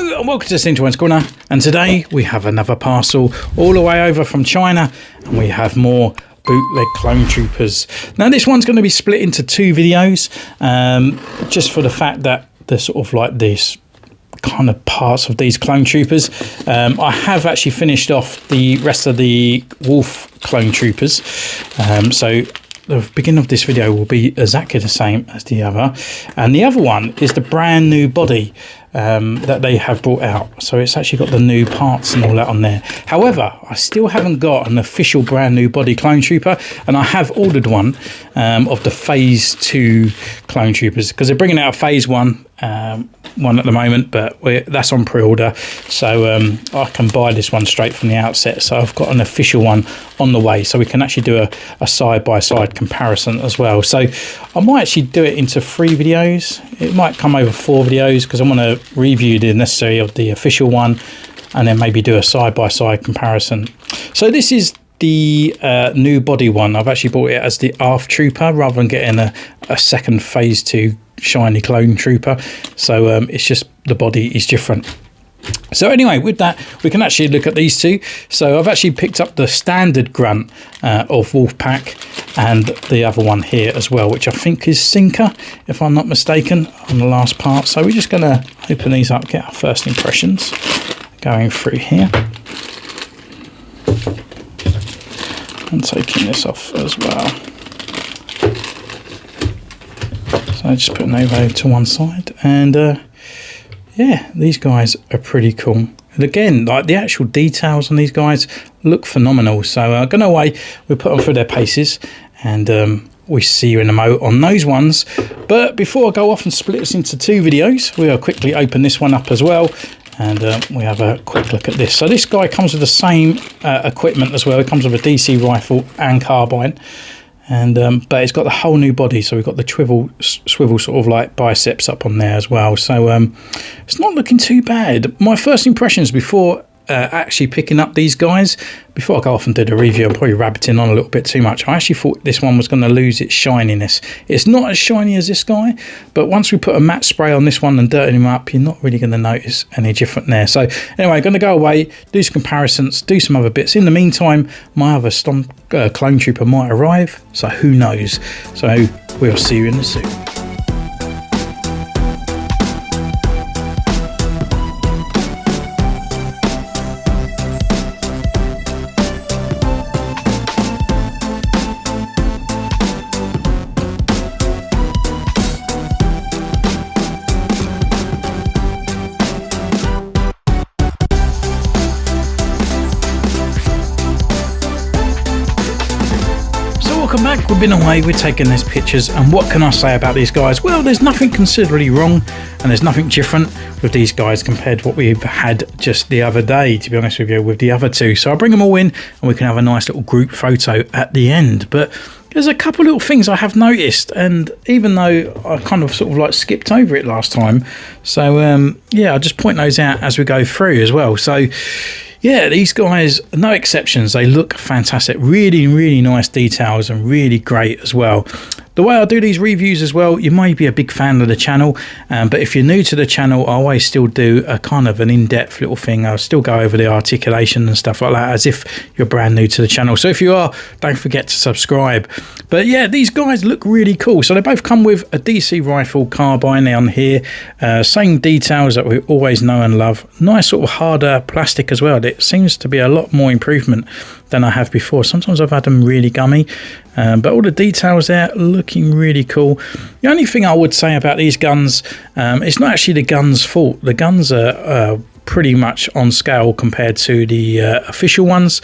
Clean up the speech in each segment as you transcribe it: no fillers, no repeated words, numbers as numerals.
Hello and welcome to Centurion's Corner, and today we have another parcel all the way over from China, and we have more bootleg clone troopers. Now this one's going to be split into two videos, just for the fact that they're sort of like this kind of parts of these clone troopers. I have actually finished off the rest of the wolf clone troopers, so the beginning of this video will be exactly the same as the other, and the other one is the brand new body that they have brought out. So it's actually got the new parts and all that on there. However, I still haven't got an official brand new body clone trooper, and I have ordered one of the phase 2 clone troopers, because they're bringing out a phase 1 one at the moment, but that's on pre-order, so I can buy this one straight from the outset. So I've got an official one on the way, so we can actually do a side-by-side comparison as well. So I might actually do it into 3 videos. It might come over 4 videos, because I want to review the necessary of the official one and then maybe do a side-by-side comparison. So this is the new body one. I've actually bought it as the ARF trooper rather than getting a second phase 2 shiny clone trooper. So it's just the body is different. So anyway, with that, we can actually look at these two. So I've actually picked up the standard Grunt of Wolfpack, and the other one here as well, which I think is Sinker, if I'm not mistaken, on the last part. So we're just going to open these up, get our first impressions going through here. And taking this off as well. So just putting those over to one side, and yeah, these guys are pretty cool. And again, like the actual details on these guys look phenomenal. So going away, we put them through their paces, and we see you in a mo on those ones. But before I go off and split this into 2 videos, we'll quickly open this one up as well, and we have a quick look at this. So this guy comes with the same equipment as well. It comes with a DC rifle and carbine, and but it's got the whole new body. So we've got the swivel sort of like biceps up on there as well. So it's not looking too bad. My first impressions before actually picking up these guys, before I go off and do the review, I'm probably rabbiting on a little bit too much. I actually thought this one was going to lose its shininess. It's not as shiny as this guy, but once we put a matte spray on this one and dirty him up, you're not really going to notice any different there. So anyway, I'm going to go away, do some comparisons, do some other bits. In the meantime, my other clone trooper might arrive, so who knows. So we'll see you in the suit. Welcome back. We've been away, we're taking these pictures, and what can I say about these guys? Well, there's nothing considerably wrong, and there's nothing different with these guys compared to what we've had just the other day, to be honest with you, with the other two. So I'll bring them all in, and we can have a nice little group photo at the end. But there's a couple little things I have noticed, and even though I kind of sort of like skipped over it last time, so yeah, I'll just point those out as we go through as well. So yeah, these guys, no exceptions, they look fantastic. Really, really nice details and really great as well. The way I do these reviews as well, you may be a big fan of the channel, but if you're new to the channel, I always still do a kind of an in-depth little thing. I'll still go over the articulation and stuff like that as if you're brand new to the channel. So if you are, don't forget to subscribe. But yeah, these guys look really cool. So they both come with a DC rifle carbine on here. Same details that we always know and love. Nice sort of harder plastic as well. It seems to be a lot more improvement than I have before. Sometimes I've had them really gummy, but all the details there looking really cool. The only thing I would say about these guns, it's not actually the gun's fault. The guns are pretty much on scale compared to the official ones.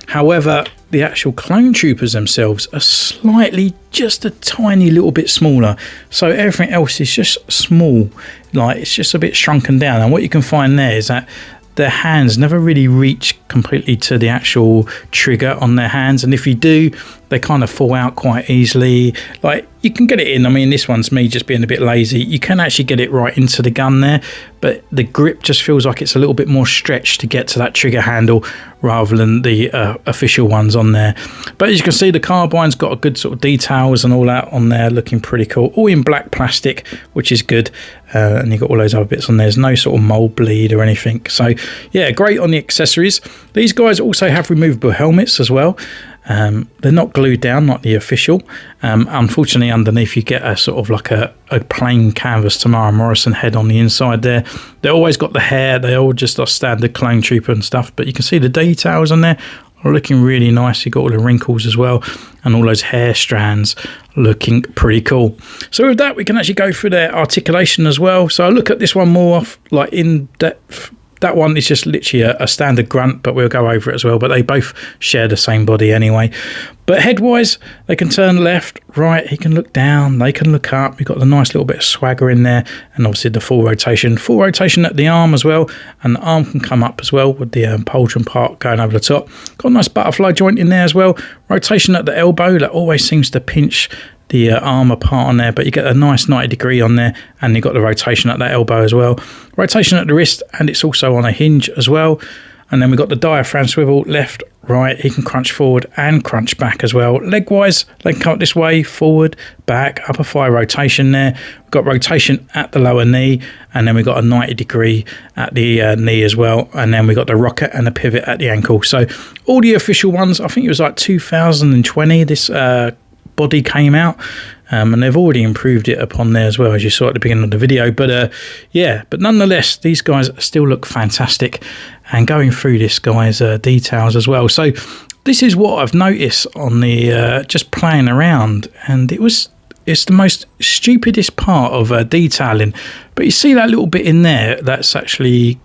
However, the actual clone troopers themselves are slightly, just a tiny little bit smaller. So everything else is just small, like it's just a bit shrunken down. And what you can find there is that their hands never really reach completely to the actual trigger on their hands, and if you do, they kind of fall out quite easily. Like, you can get it in. I mean, this one's me just being a bit lazy. You can actually get it right into the gun there, but the grip just feels like it's a little bit more stretched to get to that trigger handle rather than the official ones on there. But as you can see, the carbine's got a good sort of details and all that on there, looking pretty cool. All in black plastic, which is good. And you've got all those other bits on there. There's no sort of mold bleed or anything. So yeah, great on the accessories. These guys also have removable helmets as well. They're not glued down like the official. Unfortunately, underneath you get a sort of like a plain canvas Tamara Morrison head on the inside there. They've always got the hair. They all just are standard clone trooper and stuff, but you can see the details on there are looking really nice. You've got all the wrinkles as well and all those hair strands looking pretty cool. So with that, we can actually go through their articulation as well. So I look at this one more like in depth. That one is just literally a standard grunt, but we'll go over it as well. But they both share the same body anyway. But head-wise, they can turn left, right. He can look down. They can look up. You've got the nice little bit of swagger in there. And obviously the full rotation. Full rotation at the arm as well. And the arm can come up as well with the pauldron part going over the top. Got a nice butterfly joint in there as well. Rotation at the elbow. That always seems to pinch the armor part on there, but you get a nice 90-degree on there, and you've got the rotation at that elbow as well. Rotation at the wrist, and it's also on a hinge as well. And then we've got the diaphragm swivel, left, right. He can crunch forward and crunch back as well. Leg-wise, they can come this way, forward, back, upper thigh rotation there. We've got rotation at the lower knee, and then we've got a 90-degree at the knee as well. And then we've got the rocket and the pivot at the ankle. So all the official ones, I think it was like 2020, this body came out, and they've already improved it upon there as well, as you saw at the beginning of the video. But yeah, but nonetheless, these guys still look fantastic. And going through this guy's details as well, so this is what I've noticed on the just playing around, and it's the most stupidest part of detailing. But you see that little bit in there that's actually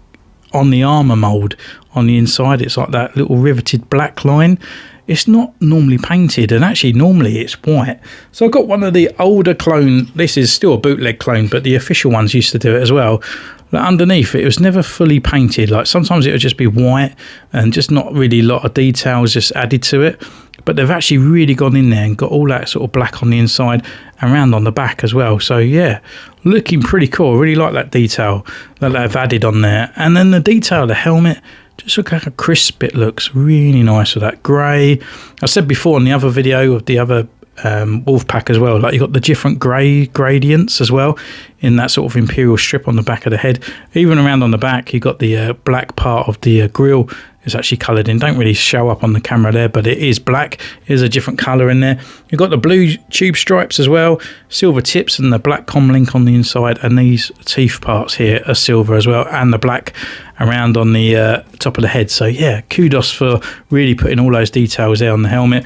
on the armor mold on the inside. It's like that little riveted black line. It's not normally painted, and actually normally it's white. So I've got one of the older clone. This is still a bootleg clone, but the official ones used to do it as well. Like underneath it was never fully painted. Like sometimes it would just be white and just not really a lot of details just added to it. But they've actually really gone in there and got all that sort of black on the inside and round on the back as well. So yeah, looking pretty cool. I really like that detail that they've added on there. And then the detail of the helmet, just look how crisp it looks. Really nice with that grey. I said before in the other video of the other Wolfpack as well, like you've got the different grey gradients as well in that sort of imperial strip on the back of the head. Even around on the back, you've got the black part of the grille is actually coloured in. Don't really show up on the camera there, but it is black. There's a different colour in there. You've got the blue tube stripes as well, silver tips and the black comlink on the inside, and these teeth parts here are silver as well, and the black around on the top of the head. So yeah, kudos for really putting all those details there on the helmet.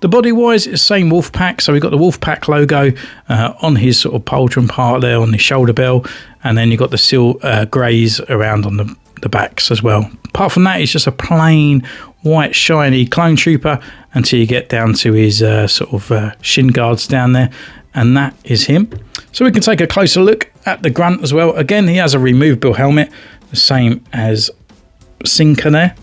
The body wise, it's the same Wolfpack. So we've got the Wolfpack logo on his sort of pauldron part there on the shoulder bell, and then you've got the greys around on the backs as well. Apart from that, it's just a plain white shiny clone trooper until you get down to his sort of shin guards down there, and that is him. So we can take a closer look at the grunt as well. Again, he has a removable helmet, the same as Sinker there,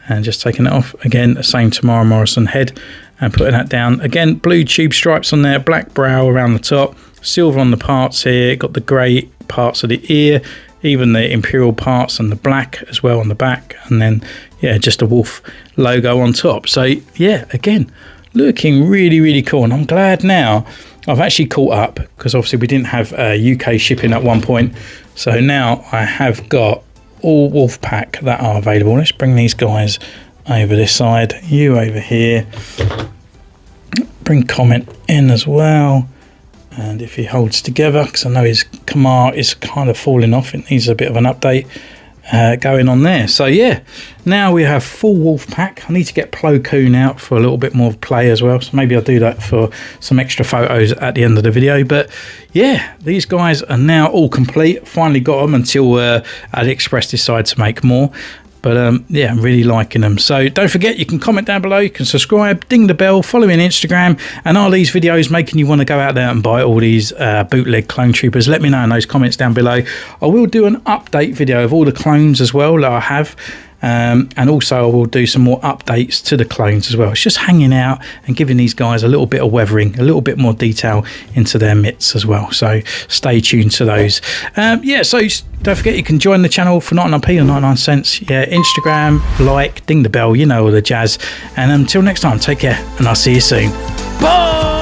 and just taking it off again, the same Tamara Morrison head and putting that down. Again, blue tube stripes on there, black brow around the top, silver on the parts here, got the grey parts of the ear, even the imperial parts, and the black as well on the back, and then yeah, just a wolf logo on top. So yeah, again, looking really cool, and I'm glad now I've actually caught up, because obviously we didn't have UK shipping at one point. So now I have got all Wolfpack that are available. Let's bring these guys over this side, you over here, bring Comment in as well. And if he holds together, because I know his Kamar is kind of falling off, it needs a bit of an update going on there. So yeah, now we have full Wolfpack. I need to get Plo Koon out for a little bit more play as well, so maybe I'll do that for some extra photos at the end of the video. But yeah, these guys are now all complete. Finally got them until Aliexpress decide to make more. But yeah, I'm really liking them. So don't forget, you can comment down below, you can subscribe, ding the bell, follow me on Instagram. And are these videos making you want to go out there and buy all these bootleg clone troopers? Let me know in those comments down below. I will do an update video of all the clones as well that I have. and also I will do some more updates to the clones as well. It's just hanging out and giving these guys a little bit of weathering, a little bit more detail into their mitts as well, so stay tuned to those. Yeah, so don't forget you can join the channel for 99p or 99 cents. Yeah, Instagram, like, ding the bell, you know all the jazz. And until next time, take care and I'll see you soon. Bye.